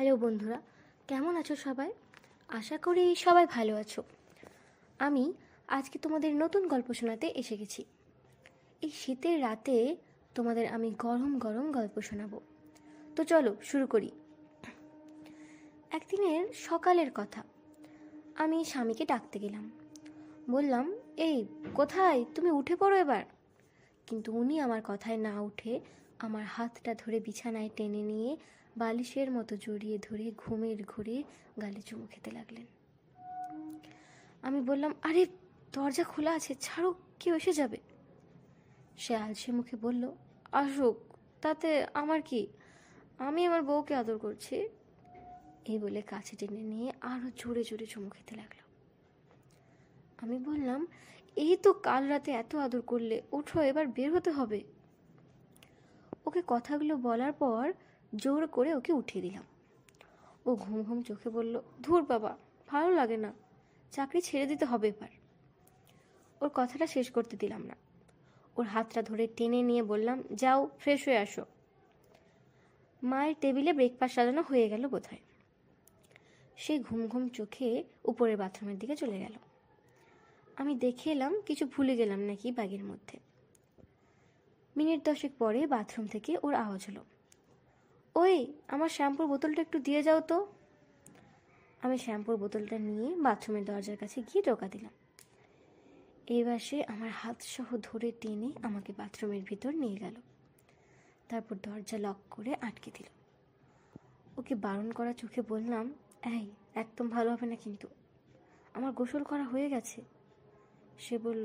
Hello বন্ধুরা, কেমন আছো সবাই? আশা করি সবাই ভালো আছো। আমি আজকে তোমাদের নতুন গল্প শোনাতে এসে গেছি। এই শীতের রাতে তোমাদের আমি গরম গরম গল্প শোনাবো। তো চলো শুরু করি। একদিনের সকালের কথা। আমি স্বামীকে ডাকতে গেলাম। বললাম, এই কোথায়, তুমি উঠে পড়ো এবার। কিন্তু উনি আমার কথায় না উঠে আমার হাতটা ধরে বিছানায় টেনে নিয়ে বালিশের মতো জড়িয়ে ধরে ঘুমের ঘোরে গালে চুমু খেতে লাগলেন। আমি বললাম, আরে দরজা খোলা আছে, ছাড়ো, কেউ এসে যাবে। সে আলসে মুখে বলল, আসুক, তাতে আমার কি, আমি আমার বউকে আদর করছি। এই বলে কাছে টেনে নিয়ে আরো জোরে জোরে চুমু খেতে লাগলো। আমি বললাম, এই তো কাল রাতে এত আদর করলে, ওঠো, এবার বের হতে হবে। ওকে কথাগুলো বলার পর জোর করে ওকে উঠিয়ে দিলাম। ও ঘুম ঘুম চোখে বলল, ধুর বাবা, ভালো লাগে না, চাকরি ছেড়ে দিতে হবে এবার। ওর কথাটা শেষ করতে দিলাম না। ওর হাতটা ধরে টেনে নিয়ে বললাম, যাও ফ্রেশ হয়ে আসো। মায়ের টেবিলে ব্রেকফাস্ট সাজানো হয়ে গেল বোধহয়। সে ঘুম ঘুম চোখে উপরের বাথরুমের দিকে চলে গেল। আমি দেখে এলাম কিছু ভুলে গেলাম নাকি ব্যাগের মধ্যে। মিনিট 10 পরে বাথরুম থেকে ওর আওয়াজ হলো, ওই আমার শ্যাম্পুর বোতলটা একটু দিয়ে যাও তো। আমি শ্যাম্পুর বোতলটা নিয়ে বাথরুমের দরজার কাছে গিয়ে টোকা দিলাম। এইবার সে আমার হাত সহ ধরে টেনে আমাকে বাথরুমের ভিতর নিয়ে গেল। তারপর দরজা লক করে আটকে দিল। ওকে বারণ করা চোখে বললাম, এই একদম ভালো হবে না কিন্তু, আমার গোসল করা হয়ে গেছে। সে বলল,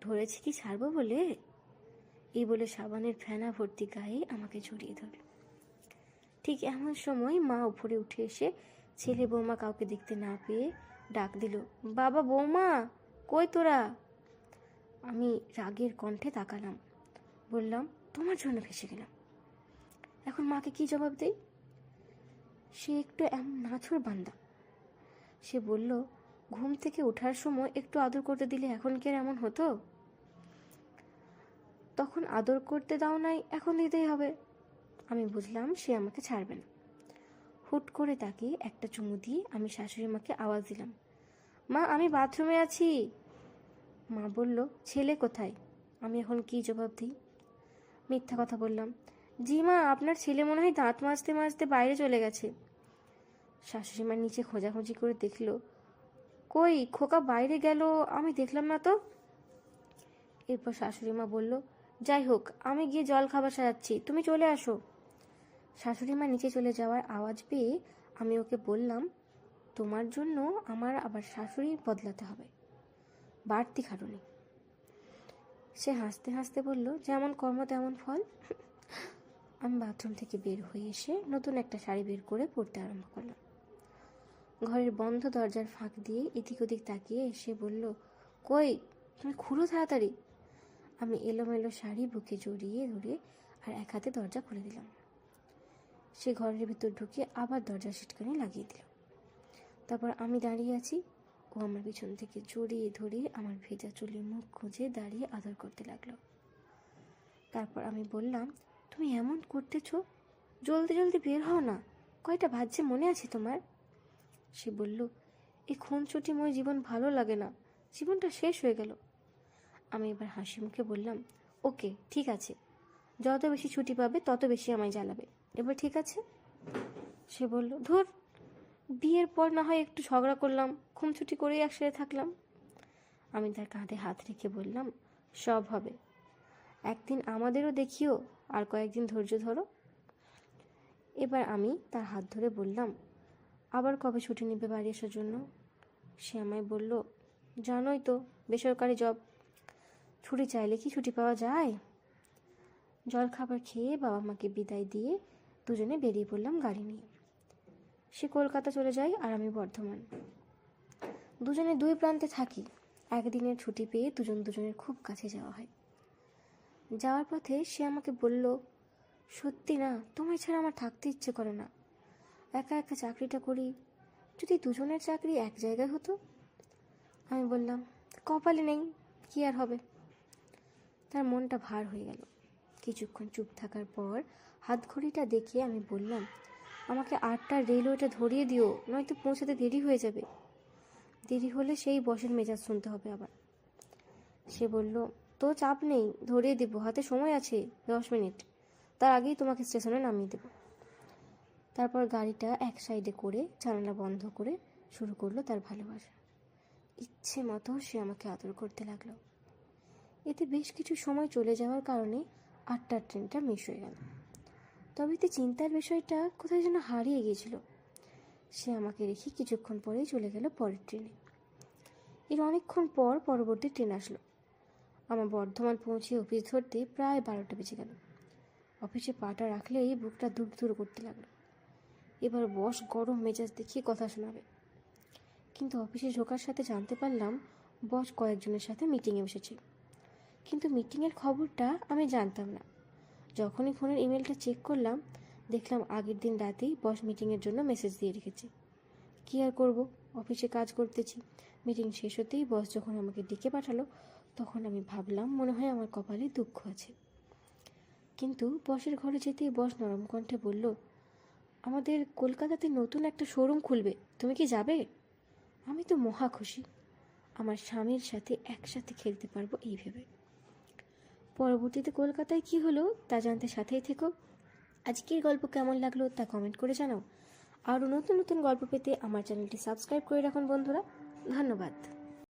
ধরেছি কি ছাড়বো বলে। এই বলে সাবানের ফেনা ভর্তি গায়ে আমাকে জড়িয়ে ধরল। ঠিক এমন সময় মা উপরে উঠে এসে ছেলে বৌমা কাউকে দেখতে না পেয়ে ডাক দিল, বাবা বৌমা কই তোরা। আমি রাগের কণ্ঠে তাকালাম, বললাম, তোমার জন্য ফেসে গেলাম, এখন মাকে কি জবাব দেই। সে একটু এমন নাছুর বান্দা। সে বলল, ঘুম থেকে ওঠার সময় একটু আদর করতে দিলে এখন কি আর এমন হতো? তখন আদর করতে দাও নাই, এখন দিতেই হবে। আমি বুঝলাম সে আমাকে ছাড়বে না। হুট করে তাকে একটা চুমু দিয়ে আমি শাশুড়ি মাকে আওয়াজ দিলাম, মা আমি বাথরুমে আছি। মা বলল, ছেলে কোথায়? আমি এখন কি জবাব দিই? মিথ্যা কথা বললাম, জি মা, আপনার ছেলে মনে হয় দাঁত মাজতে মাজতে বাইরে চলে গেছে। শাশুড়ি মা নিচে খোঁজাখুঁজি করে দেখলো, কই খোকা বাইরে গেল, আমি দেখলাম না তো। এরপর শাশুড়ি মা বলল, যাই হোক, আমি গিয়ে জল খাবার সাজাচ্ছি, তুমি চলে আসো। শাশুড়ি মা নিচে চলে যাওয়ার আওয়াজ পেয়ে আমি ওকে বললাম, তোমার জন্য আমার আবার শাশুড়ি বদলাতে হবে, বাড়তি খাটুনি। সে হাসতে হাসতে বলল, যেমন কর্ম তেমন ফল। আমি বাথরুম থেকে বের হয়ে এসে নতুন একটা শাড়ি বের করে পরতে আরম্ভ করলাম। ঘরের বন্ধ দরজার ফাঁক দিয়ে এদিক ওদিক তাকিয়ে এসে বলল, কই তুমি খুলো তাড়াতাড়ি। আমি এলোমেলো শাড়ি বুকে জড়িয়ে ধরে আর এক হাতে দরজা খুলে দিলাম। সে ঘরের ভিতর ঢুকে আবার দরজার সিটকানি লাগিয়ে দিল। তারপর আমি দাঁড়িয়ে আছি, ও আমার পিছন থেকে জড়িয়ে ধরে আমার ভেজা চুলে মুখ খুঁজে দাঁড়িয়ে আদর করতে লাগলো। তারপর আমি বললাম, তুমি এমন করতেছো, জলদি জলদি বের হও না, কয়টা বাজছে মনে আছে তোমার? সে বলল, এই খুনসুটিময় জীবন ভালো লাগে না, জীবনটা শেষ হয়ে গেল। আমি এবার হাসি মুখে বললাম, ওকে ঠিক আছে, যত বেশি ছুটি পাবে তত বেশি আমায় জ্বালাবে, এবার ঠিক আছে? সে বলল, ধুর, বিয়ের পর না হয় একটু ঝগড়া করলাম, খুনসুটি করেই একসাথে থাকলাম। আমি তার কাঁধে হাত রেখে বললাম, সব হবে, একদিন আমাদেরও দেখিও, আর কয়েকদিন ধৈর্য ধরো। এবার আমি তার হাত ধরে বললাম, আবার কবে ছুটি নেবে বাড়ি আসার জন্য? সে আমায় বলল, জানোই তো, বেসরকারি জব, ছুটি চাইলে কি ছুটি পাওয়া যায়? জল খাবার খেয়ে বাবা মাকে বিদায় দিয়ে দুজনে বেরিয়ে পড়লাম গাড়ি নিয়ে। সে কলকাতা চলে যায় আর আমি বর্ধমান। দুজনে দুই প্রান্তে থাকি। একদিনের ছুটি পেয়ে দুজন দুজনের খুব কাছে যাওয়া হয়। যাওয়ার পথে সে আমাকে বলল, সত্যি না, তোমায় ছাড়া আমার থাকতে ইচ্ছে করে না, একা একা চাকরিটা করি, যদি দুজনের চাকরি এক জায়গায় হতো। আমি বললাম, কপালে নেই, কি আর হবে। তার মনটা ভার হয়ে গেল। কিছুক্ষণ চুপ থাকার পর হাতঘড়িটা দেখে আমি বললাম, আমাকে 8টার রেলওয়েটা ধরিয়ে দিও, নয়তো পৌঁছাতে দেরি হয়ে যাবে। দেরি হলে সেই বসের মেজাজ শুনতে হবে আবার। সে বলল, তো চাপ নেই, ধরিয়ে দেবো, হাতে সময় আছে 10 মিনিট, তার আগেই তোমাকে স্টেশনে নামিয়ে দেবো। তারপর গাড়িটা এক সাইডে করে জানালা বন্ধ করে শুরু করলো তার ভালোবাসা। ইচ্ছে মতো সে আমাকে আদর করতে লাগলো। এতে বেশ কিছু সময় চলে যাওয়ার কারণে 8টার ট্রেনটা মিস হয়ে গেল। তবে এতে চিন্তার বিষয়টা কোথায় যেন হারিয়ে গিয়েছিল। সে আমাকে রেখে কিছুক্ষণ পরেই চলে গেল পরের ট্রেনে। এর অনেকক্ষণ পর পরবর্তী ট্রেন আসলো। আমার বর্ধমান পৌঁছে অফিস ধরতে প্রায় 12টা বেজে গেল। অফিসে পাটা রাখলেই বুকটা দূর দূর করতে লাগলো। এবার বস গরম মেজাজ দেখিয়ে কথা শোনাবে। কিন্তু অফিসে ঢোকার সাথে জানতে পারলাম বস কয়েকজনের সাথে মিটিংয়ে বসেছে। কিন্তু মিটিংয়ের খবরটা আমি জানতাম না। যখনই ফোনের ইমেলটা চেক করলাম, দেখলাম আগের দিন রাতেই বস মিটিংয়ের জন্য মেসেজ দিয়ে রেখেছে। কী আর করব, অফিসে কাজ করতেছি। মিটিং শেষ হতেই বস যখন আমাকে ডেকে পাঠালো, তখন আমি ভাবলাম মনে হয় আমার কপালে দুঃখ আছে। কিন্তু বসের ঘরে যেতেই বস নরম কণ্ঠে বলল, আমাদের কলকাতাতে নতুন একটা শোরুম খুলবে, তুমি কি যাবে? আমি তো মহা খুশি, আমার স্বামীর সাথে একসাথে খেলতে পারবো এই ভেবে। পরবর্তীতে কলকাতায় কি হলো তা জানতে সাথেই থেকো। আজকের গল্প কেমন লাগলো তা কমেন্ট করে জানাও। আরও নতুন নতুন গল্প পেতে আমার চ্যানেলটি সাবস্ক্রাইব করে রাখুন বন্ধুরা। ধন্যবাদ।